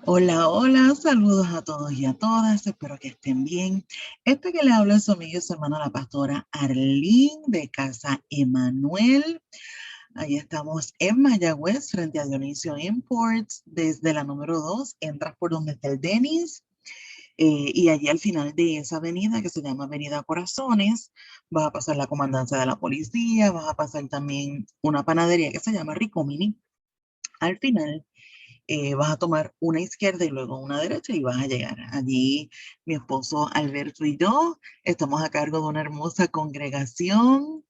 Hola, hola, saludos a todos y a todas, espero que estén bien. Que le habla es su amiga y su hermana la pastora Arlene de Casa Emanuel. Ahí estamos en Mayagüez, frente a Dionisio Imports, desde la número 2, entras por donde está el Denis, y allí al final de esa avenida, que se llama Avenida Corazones, vas a pasar la comandancia de la policía, vas a pasar también una panadería que se llama Ricomini. Al final vas a tomar una izquierda y luego una derecha y vas a llegar. Allí mi esposo Alberto y yo estamos a cargo de una hermosa congregación.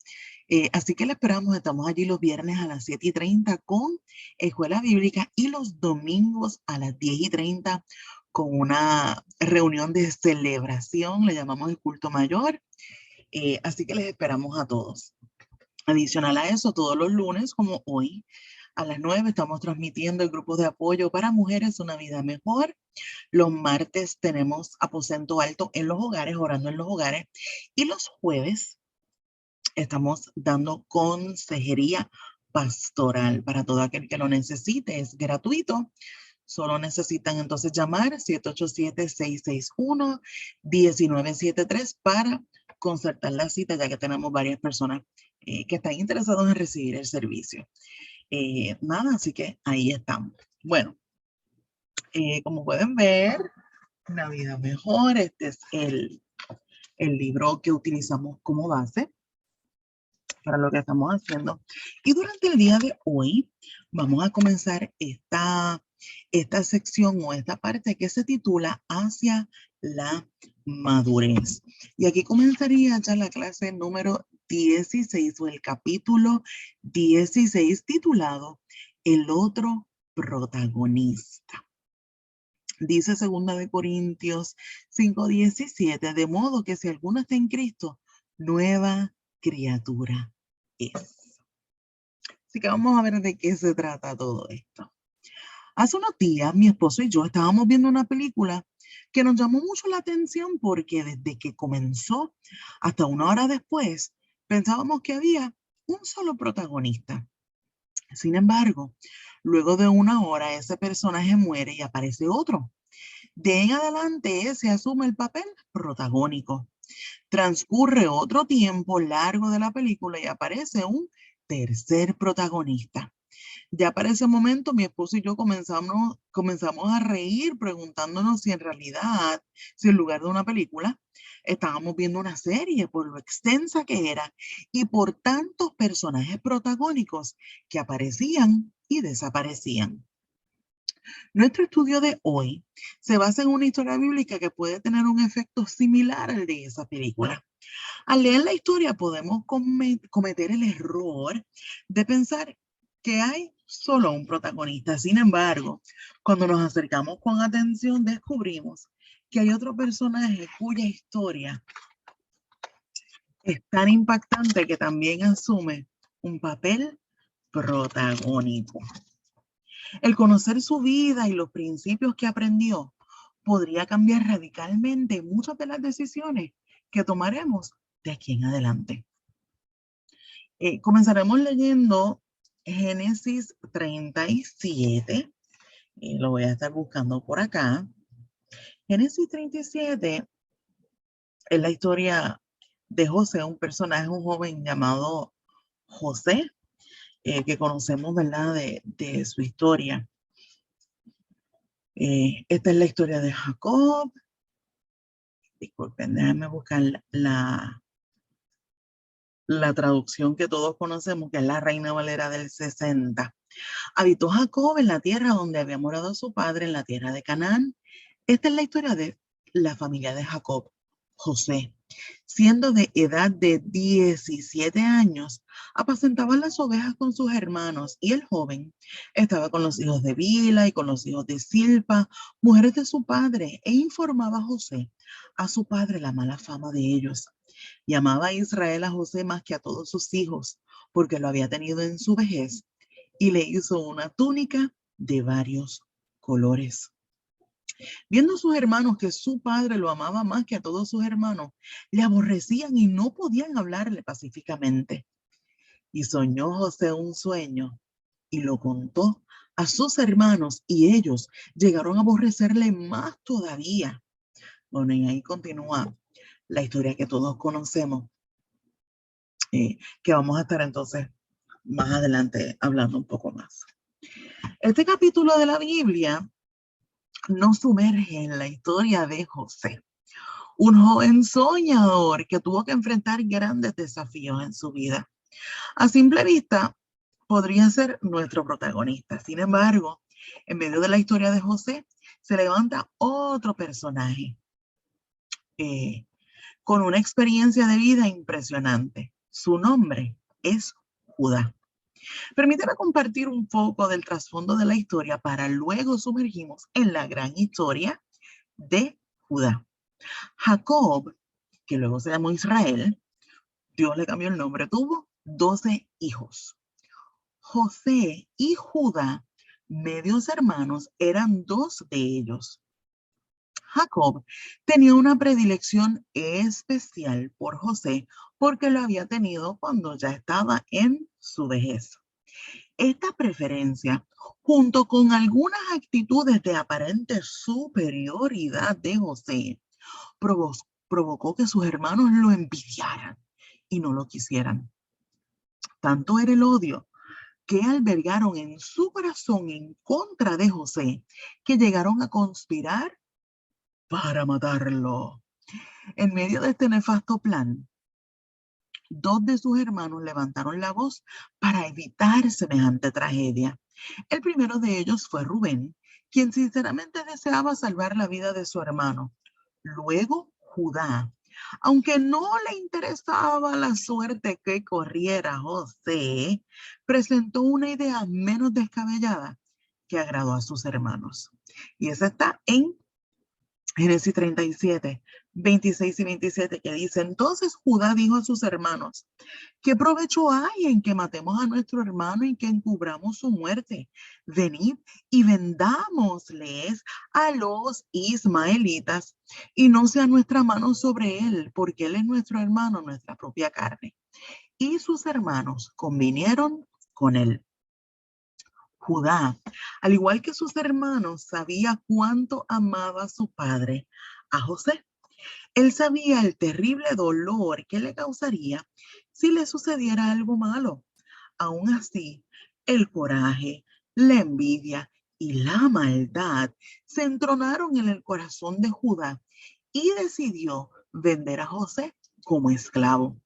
Así que le esperamos, estamos allí los viernes a las 7:30 con escuela bíblica y los domingos a las 10:30 con una reunión de celebración, le llamamos el culto mayor. Así que les esperamos a todos. Adicional a eso, todos los lunes, como hoy, a las 9 estamos transmitiendo el grupo de apoyo para mujeres Una Vida Mejor. Los martes tenemos aposento alto en los hogares, orando en los hogares. Y los jueves estamos dando consejería pastoral para todo aquel que lo necesite. Es gratuito. Solo necesitan entonces llamar 787-661-1973 para concertar la cita, ya que tenemos varias personas que están interesados en recibir el servicio. Nada, así que ahí estamos. Bueno, como pueden ver, Una Vida Mejor, este es el libro que utilizamos como base para lo que estamos haciendo. Y durante el día de hoy vamos a comenzar esta sección o esta parte que se titula Hacia la madurez. Y aquí comenzaría ya la clase número 16 o el capítulo 16 titulado El otro protagonista. Dice 2 Corintios 5:17, de modo que si alguno está en Cristo, nueva criatura es. Así que vamos a ver de qué se trata todo esto. Hace unos días, mi esposo y yo estábamos viendo una película que nos llamó mucho la atención porque desde que comenzó hasta una hora después, pensábamos que había un solo protagonista. Sin embargo, luego de una hora, ese personaje muere y aparece otro. De en adelante, ese asume el papel protagónico. Transcurre otro tiempo largo de la película y aparece un tercer protagonista. Ya para ese momento, mi esposo y yo comenzamos a reír preguntándonos si en realidad, si en lugar de una película, estábamos viendo una serie por lo extensa que era y por tantos personajes protagónicos que aparecían y desaparecían. Nuestro estudio de hoy se basa en una historia bíblica que puede tener un efecto similar al de esa película. Al leer la historia podemos cometer el error de pensar que hay solo un protagonista. Sin embargo, cuando nos acercamos con atención, descubrimos que hay otro personaje cuya historia es tan impactante que también asume un papel protagónico. El conocer su vida y los principios que aprendió podría cambiar radicalmente muchas de las decisiones que tomaremos de aquí en adelante. Comenzaremos leyendo Génesis 37. Lo voy a estar buscando por acá. Génesis 37 es la historia de José, un personaje, un joven llamado José, que conocemos, ¿verdad?, de su historia. Esta es la historia de Jacob. Disculpen, déjenme buscar la traducción que todos conocemos, que es la Reina Valera del 60. Habitó Jacob en la tierra donde había morado su padre, en la tierra de Canaán. Esta es la historia de la familia de Jacob. José, siendo de edad de 17 años, apacentaba las ovejas con sus hermanos y el joven estaba con los hijos de Bila y con los hijos de Silpa, mujeres de su padre, e informaba a José, a su padre, la mala fama de ellos. Llamaba a Israel a José más que a todos sus hijos, porque lo había tenido en su vejez, y le hizo una túnica de varios colores. Viendo a sus hermanos que su padre lo amaba más que a todos sus hermanos, le aborrecían y no podían hablarle pacíficamente. Y soñó José un sueño y lo contó a sus hermanos y ellos llegaron a aborrecerle más todavía. Bueno, y ahí continúa la historia que todos conocemos, que vamos a estar entonces más adelante hablando un poco más. Este capítulo de la Biblia nos sumerge en la historia de José, un joven soñador que tuvo que enfrentar grandes desafíos en su vida. A simple vista, podría ser nuestro protagonista. Sin embargo, en medio de la historia de José, se levanta otro personaje con una experiencia de vida impresionante. Su nombre es Judá. Permíteme compartir un poco del trasfondo de la historia para luego sumergirnos en la gran historia de Judá. Jacob, que luego se llamó Israel, Dios le cambió el nombre, tuvo 12 hijos. José y Judá, medios hermanos, eran dos de ellos. Jacob tenía una predilección especial por José porque lo había tenido cuando ya estaba en su vejez. Esta preferencia, junto con algunas actitudes de aparente superioridad de José, provocó que sus hermanos lo envidiaran y no lo quisieran. Tanto era el odio que albergaron en su corazón en contra de José, que llegaron a conspirar para matarlo. En medio de este nefasto plan, dos de sus hermanos levantaron la voz para evitar semejante tragedia. El primero de ellos fue Rubén, quien sinceramente deseaba salvar la vida de su hermano. Luego, Judá, aunque no le interesaba la suerte que corriera José, presentó una idea menos descabellada que agradó a sus hermanos. Y esa está en Génesis 37, 26 y 27, que dice: entonces Judá dijo a sus hermanos: ¿qué provecho hay en que matemos a nuestro hermano y que encubramos su muerte? Venid y vendámosles a los ismaelitas y no sea nuestra mano sobre él, porque él es nuestro hermano, nuestra propia carne. Y sus hermanos convinieron con él. Judá, al igual que sus hermanos, sabía cuánto amaba a su padre, a José. Él sabía el terrible dolor que le causaría si le sucediera algo malo. Aún así, el coraje, la envidia y la maldad se entronaron en el corazón de Judá y decidió vender a José como esclavo.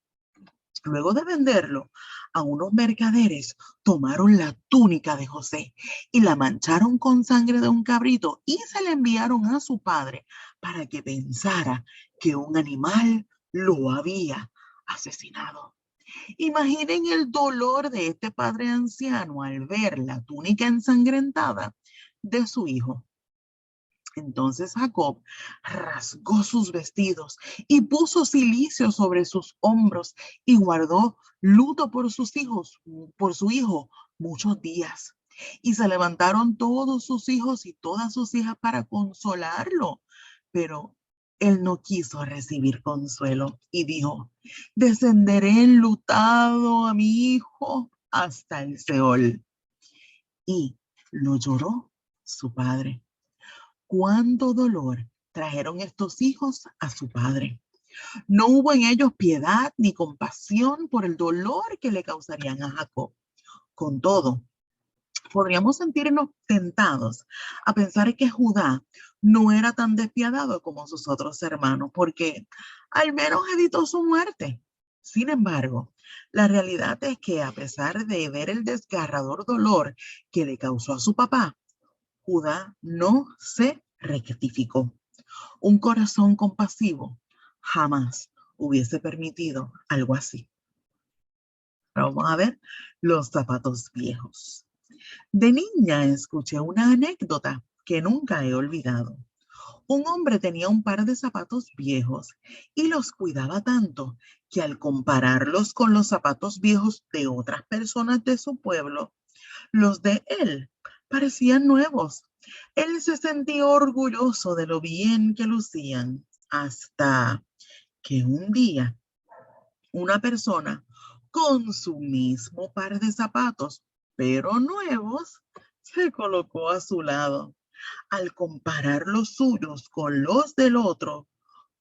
Luego de venderlo, a unos mercaderes tomaron la túnica de José y la mancharon con sangre de un cabrito y se la enviaron a su padre para que pensara que un animal lo había asesinado. Imaginen el dolor de este padre anciano al ver la túnica ensangrentada de su hijo. Entonces Jacob rasgó sus vestidos y puso cilicio sobre sus hombros y guardó luto por sus hijos, por su hijo, muchos días. Y se levantaron todos sus hijos y todas sus hijas para consolarlo, pero él no quiso recibir consuelo y dijo: descenderé enlutado a mi hijo hasta el Seol. Y lo lloró su padre. Cuánto dolor trajeron estos hijos a su padre. No hubo en ellos piedad ni compasión por el dolor que le causarían a Jacob. Con todo, podríamos sentirnos tentados a pensar que Judá no era tan despiadado como sus otros hermanos, porque al menos evitó su muerte. Sin embargo, la realidad es que a pesar de ver el desgarrador dolor que le causó a su papá, Judá no se rectificó. Un corazón compasivo jamás hubiese permitido algo así. Ahora vamos a ver los zapatos viejos. De niña escuché una anécdota que nunca he olvidado. Un hombre tenía un par de zapatos viejos y los cuidaba tanto que al compararlos con los zapatos viejos de otras personas de su pueblo, los de él parecían nuevos. Él se sentía orgulloso de lo bien que lucían, hasta que un día una persona con su mismo par de zapatos, pero nuevos, se colocó a su lado. Al comparar los suyos con los del otro,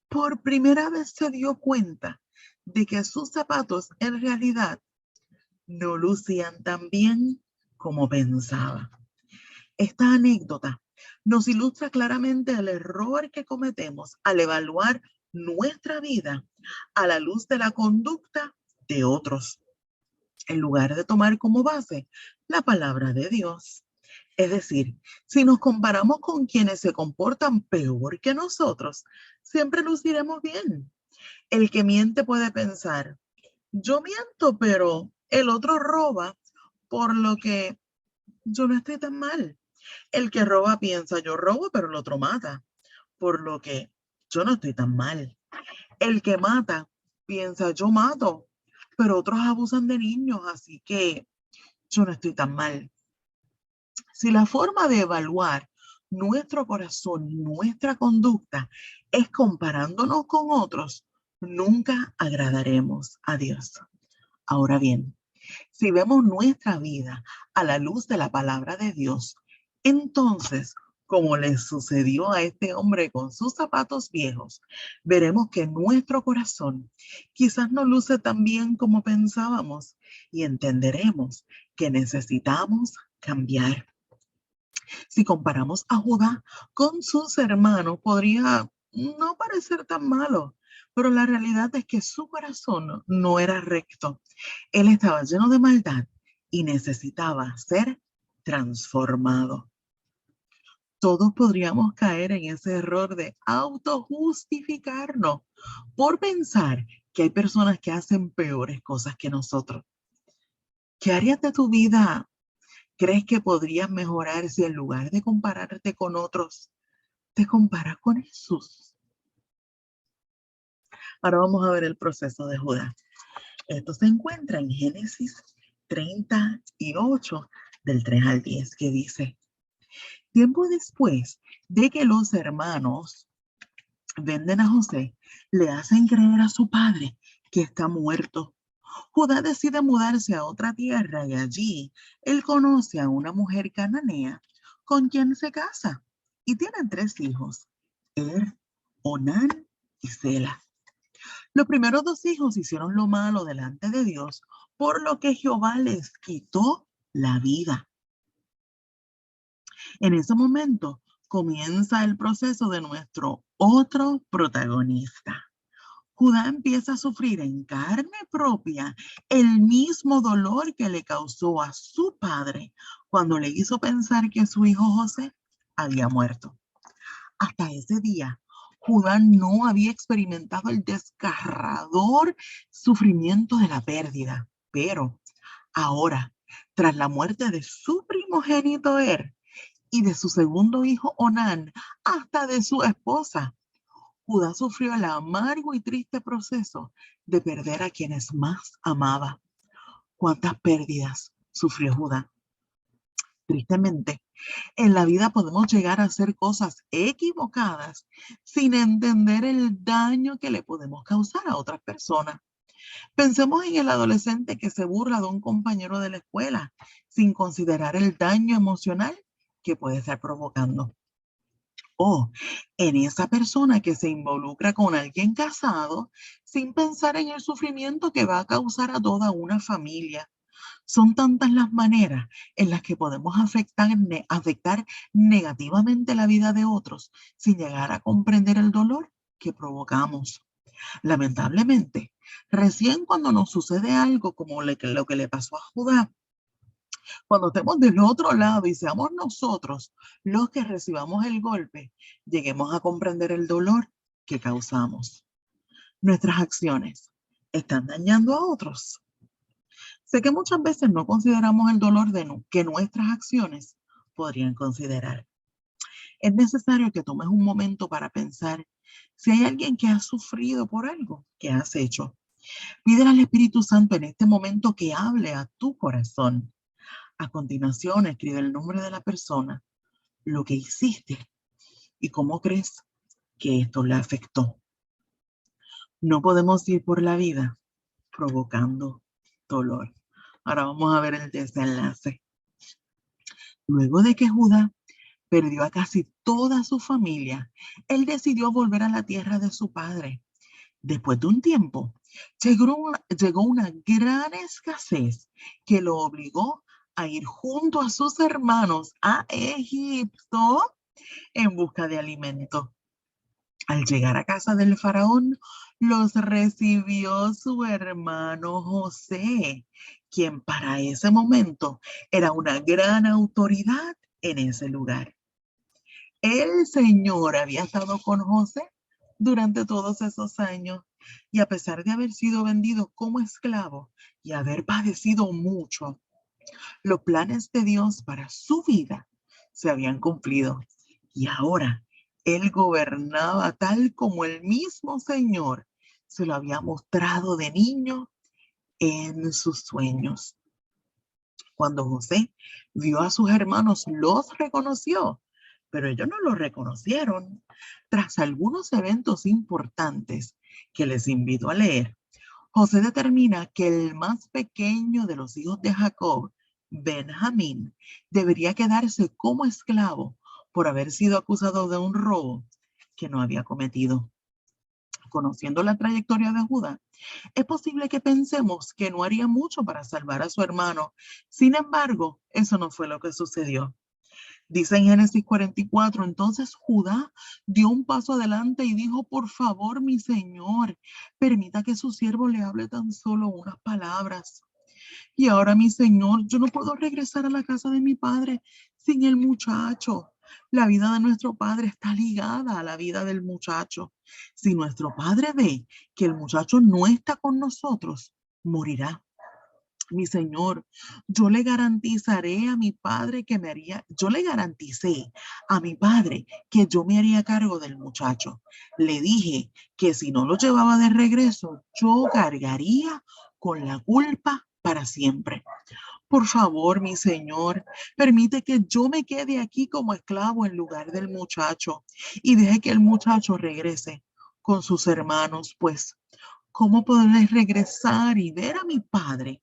por primera vez se dio cuenta de que sus zapatos en realidad no lucían tan bien como pensaba. Esta anécdota nos ilustra claramente el error que cometemos al evaluar nuestra vida a la luz de la conducta de otros, en lugar de tomar como base la palabra de Dios. Es decir, si nos comparamos con quienes se comportan peor que nosotros, siempre luciremos bien. El que miente puede pensar, yo miento, pero el otro roba, por lo que yo no estoy tan mal. El que roba piensa, yo robo, pero el otro mata, por lo que yo no estoy tan mal. El que mata piensa, yo mato, pero otros abusan de niños, así que yo no estoy tan mal. Si la forma de evaluar nuestro corazón, nuestra conducta, es comparándonos con otros, nunca agradaremos a Dios. Ahora bien, si vemos nuestra vida a la luz de la palabra de Dios, entonces, como le sucedió a este hombre con sus zapatos viejos, veremos que nuestro corazón quizás no luce tan bien como pensábamos y entenderemos que necesitamos cambiar. Si comparamos a Judá con sus hermanos, podría no parecer tan malo, pero la realidad es que su corazón no era recto. Él estaba lleno de maldad y necesitaba ser transformado. Todos podríamos caer en ese error de autojustificarnos por pensar que hay personas que hacen peores cosas que nosotros. ¿Qué áreas de tu vida crees que podrías mejorar si en lugar de compararte con otros, te comparas con Jesús? Ahora vamos a ver el proceso de Judá. Esto se encuentra en Génesis 38, del 3 al 10, que dice, tiempo después de que los hermanos venden a José, le hacen creer a su padre que está muerto. Judá decide mudarse a otra tierra y allí él conoce a una mujer cananea con quien se casa y tienen 3 hijos, Er, Onán y Sela. Los primeros 2 hijos hicieron lo malo delante de Dios, por lo que Jehová les quitó la vida. En ese momento comienza el proceso de nuestro otro protagonista. Judá empieza a sufrir en carne propia el mismo dolor que le causó a su padre cuando le hizo pensar que su hijo José había muerto. Hasta ese día, Judá no había experimentado el desgarrador sufrimiento de la pérdida, pero ahora, tras la muerte de su primogénito Er y de su segundo hijo Onán, hasta de su esposa, Judá sufrió el amargo y triste proceso de perder a quienes más amaba. ¿Cuántas pérdidas sufrió Judá? Tristemente, en la vida podemos llegar a hacer cosas equivocadas sin entender el daño que le podemos causar a otras personas. Pensemos en el adolescente que se burla de un compañero de la escuela sin considerar el daño emocional que puede estar provocando. O en esa persona que se involucra con alguien casado sin pensar en el sufrimiento que va a causar a toda una familia. Son tantas las maneras en las que podemos afectar negativamente la vida de otros sin llegar a comprender el dolor que provocamos. Lamentablemente, recién cuando nos sucede algo como lo que le pasó a Judá, cuando estemos del otro lado y seamos nosotros los que recibamos el golpe, lleguemos a comprender el dolor que causamos. Nuestras acciones están dañando a otros. Sé que muchas veces no consideramos el dolor que nuestras acciones podrían considerar. Es necesario que tomes un momento para pensar si hay alguien que ha sufrido por algo que has hecho. Pídele al Espíritu Santo en este momento que hable a tu corazón. A continuación, escribe el nombre de la persona, lo que hiciste y cómo crees que esto le afectó. No podemos ir por la vida provocando dolor. Ahora vamos a ver el desenlace. Luego de que Judá perdió a casi toda su familia, él decidió volver a la tierra de su padre. Después de un tiempo, llegó una gran escasez que lo obligó a ir junto a sus hermanos a Egipto en busca de alimento. Al llegar a casa del faraón, los recibió su hermano José, quien para ese momento era una gran autoridad en ese lugar. El Señor había estado con José durante todos esos años y a pesar de haber sido vendido como esclavo y haber padecido mucho, los planes de Dios para su vida se habían cumplido y ahora él gobernaba tal como el mismo Señor se lo había mostrado de niño en sus sueños. Cuando José vio a sus hermanos, los reconoció, pero ellos no lo reconocieron. Tras algunos eventos importantes que les invito a leer, José determina que el más pequeño de los hijos de Jacob, Benjamín, debería quedarse como esclavo por haber sido acusado de un robo que no había cometido. Conociendo la trayectoria de Judá, es posible que pensemos que no haría mucho para salvar a su hermano. Sin embargo, eso no fue lo que sucedió. Dice en Génesis 44, entonces Judá dio un paso adelante y dijo, por favor, mi señor, permita que su siervo le hable tan solo unas palabras. Y ahora, mi señor, yo no puedo regresar a la casa de mi padre sin el muchacho. La vida de nuestro padre está ligada a la vida del muchacho. Si nuestro padre ve que el muchacho no está con nosotros, morirá. Mi señor, yo le garanticé a mi padre que yo me haría cargo del muchacho. Le dije que si no lo llevaba de regreso, yo cargaría con la culpa para siempre. Por favor, mi señor, permite que yo me quede aquí como esclavo en lugar del muchacho y deje que el muchacho regrese con sus hermanos, pues, ¿cómo podré regresar y ver a mi padre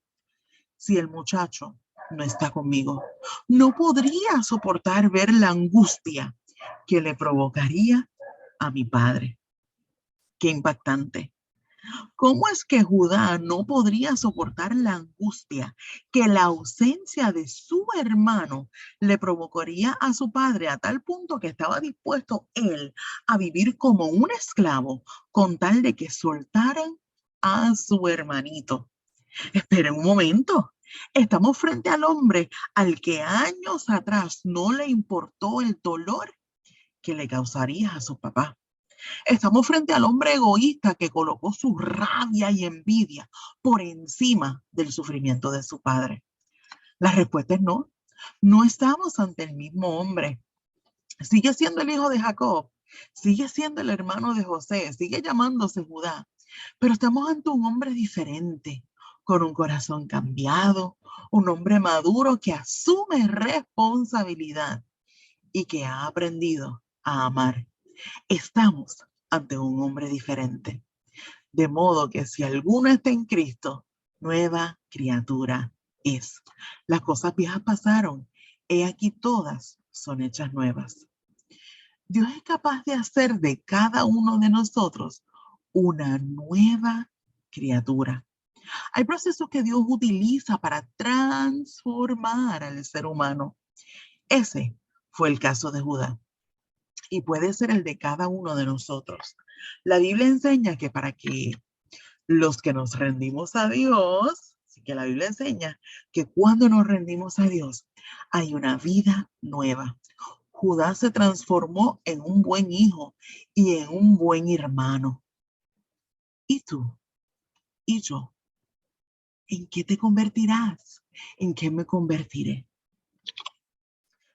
si el muchacho no está conmigo? No podría soportar ver la angustia que le provocaría a mi padre. Qué impactante. ¿Cómo es que Judá no podría soportar la angustia que la ausencia de su hermano le provocaría a su padre a tal punto que estaba dispuesto él a vivir como un esclavo con tal de que soltaran a su hermanito? Esperen un momento. Estamos frente al hombre al que años atrás no le importó el dolor que le causaría a su papá. Estamos frente al hombre egoísta que colocó su rabia y envidia por encima del sufrimiento de su padre. La respuesta es no. No estamos ante el mismo hombre. Sigue siendo el hijo de Jacob, sigue siendo el hermano de José, sigue llamándose Judá, pero estamos ante un hombre diferente, con un corazón cambiado, un hombre maduro que asume responsabilidad y que ha aprendido a amar. Estamos ante un hombre diferente. De modo que si alguno está en Cristo, nueva criatura es. Las cosas viejas pasaron, he aquí todas son hechas nuevas. Dios es capaz de hacer de cada uno de nosotros una nueva criatura. Hay procesos que Dios utiliza para transformar al ser humano. Ese fue el caso de Judá y puede ser el de cada uno de nosotros. La Biblia enseña que para que los que nos rendimos a Dios, así que la Biblia enseña que cuando nos rendimos a Dios hay una vida nueva. Judá se transformó en un buen hijo y en un buen hermano. ¿Y tú? ¿Y yo? ¿En qué te convertirás? ¿En qué me convertiré?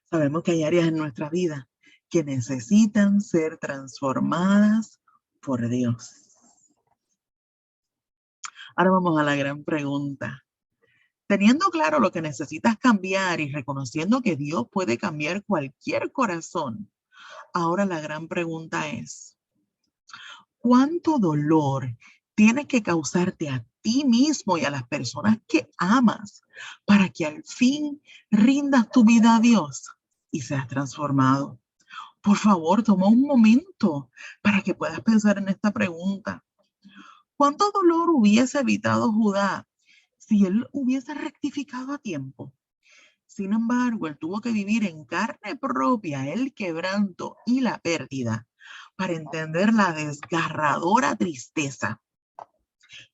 Sabemos que hay áreas en nuestra vida que necesitan ser transformadas por Dios. Ahora vamos a la gran pregunta. Teniendo claro lo que necesitas cambiar y reconociendo que Dios puede cambiar cualquier corazón, ahora la gran pregunta es, ¿cuánto dolor tiene que causarte a ti mismo y a las personas que amas para que al fin rindas tu vida a Dios y seas transformado? Por favor, toma un momento para que puedas pensar en esta pregunta. ¿Cuánto dolor hubiese evitado Judá si él hubiese rectificado a tiempo? Sin embargo, él tuvo que vivir en carne propia el quebranto y la pérdida para entender la desgarradora tristeza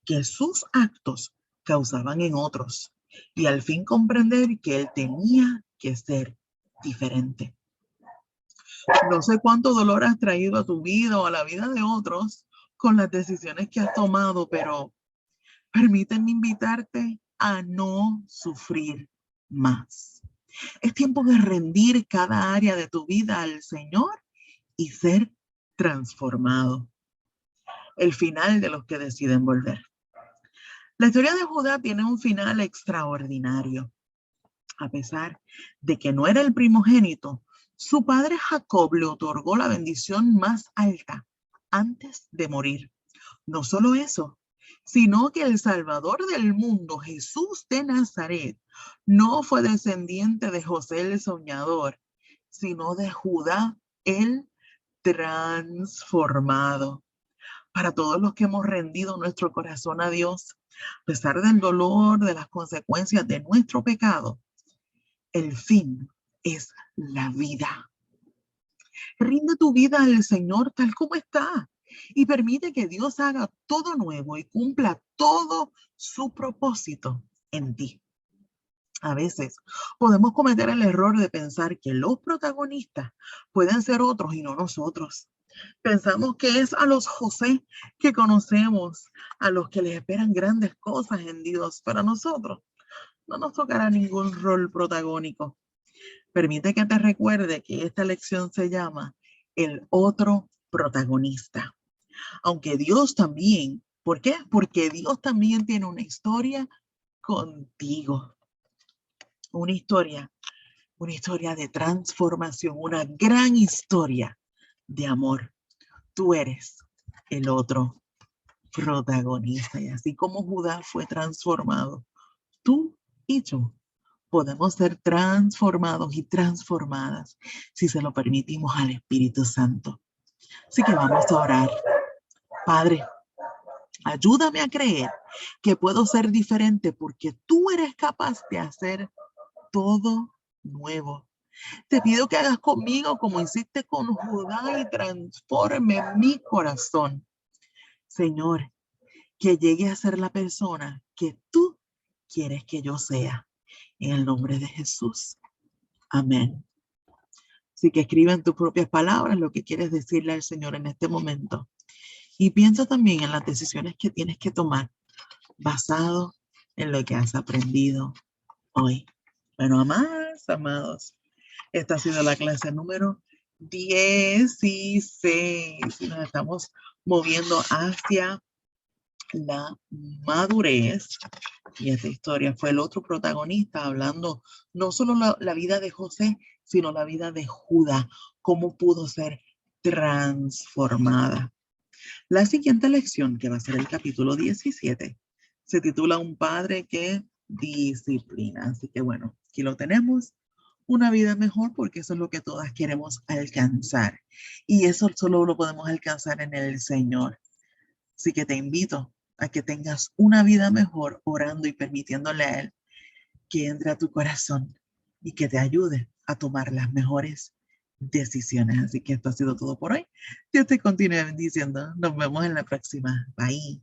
que sus actos causaban en otros y al fin comprender que él tenía que ser diferente. No sé cuánto dolor has traído a tu vida o a la vida de otros con las decisiones que has tomado, pero permítanme invitarte a no sufrir más. Es tiempo de rendir cada área de tu vida al Señor y ser transformado. El final de los que deciden volver. La historia de Judá tiene un final extraordinario. A pesar de que no era el primogénito, su padre Jacob le otorgó la bendición más alta antes de morir. No solo eso, sino que el Salvador del mundo, Jesús de Nazaret, no fue descendiente de José el soñador, sino de Judá el transformado. Para todos los que hemos rendido nuestro corazón a Dios, a pesar del dolor, de las consecuencias de nuestro pecado, el fin es la vida. Rinde tu vida al Señor tal como está y permite que Dios haga todo nuevo y cumpla todo su propósito en ti. A veces podemos cometer el error de pensar que los protagonistas pueden ser otros y no nosotros. Pensamos que es a los José que conocemos, a los que les esperan grandes cosas en Dios. Para nosotros no nos tocará ningún rol protagónico. Permite que te recuerde que esta lección se llama el otro protagonista. Aunque Dios también, ¿por qué? Porque Dios también tiene una historia contigo. Una historia de transformación, una gran historia de amor. Tú eres el otro protagonista. Y así como Judá fue transformado, tú y yo podemos ser transformados y transformadas si se lo permitimos al Espíritu Santo. Así que vamos a orar. Padre, ayúdame a creer que puedo ser diferente porque tú eres capaz de hacer todo nuevo. Te pido que hagas conmigo como hiciste con Judá y transforme mi corazón. Señor, que llegue a ser la persona que tú quieres que yo sea. En el nombre de Jesús. Amén. Así que escribe en tus propias palabras lo que quieres decirle al Señor en este momento. Y piensa también en las decisiones que tienes que tomar basado en lo que has aprendido hoy. Bueno, amados, esta ha sido la clase número 16 y nos estamos moviendo hacia la madurez. Y esta historia fue el otro protagonista hablando no solo la vida de José, sino la vida de Judá, cómo pudo ser transformada. La siguiente lección, que va a ser el capítulo 17, se titula Un padre que disciplina. Así que bueno, aquí lo tenemos. Una vida mejor, porque eso es lo que todas queremos alcanzar. Y eso solo lo podemos alcanzar en el Señor. Así que te invito a que tengas una vida mejor orando y permitiéndole a Él que entre a tu corazón y que te ayude a tomar las mejores decisiones. Así que esto ha sido todo por hoy. Dios te continúe bendiciendo. Nos vemos en la próxima. Bye.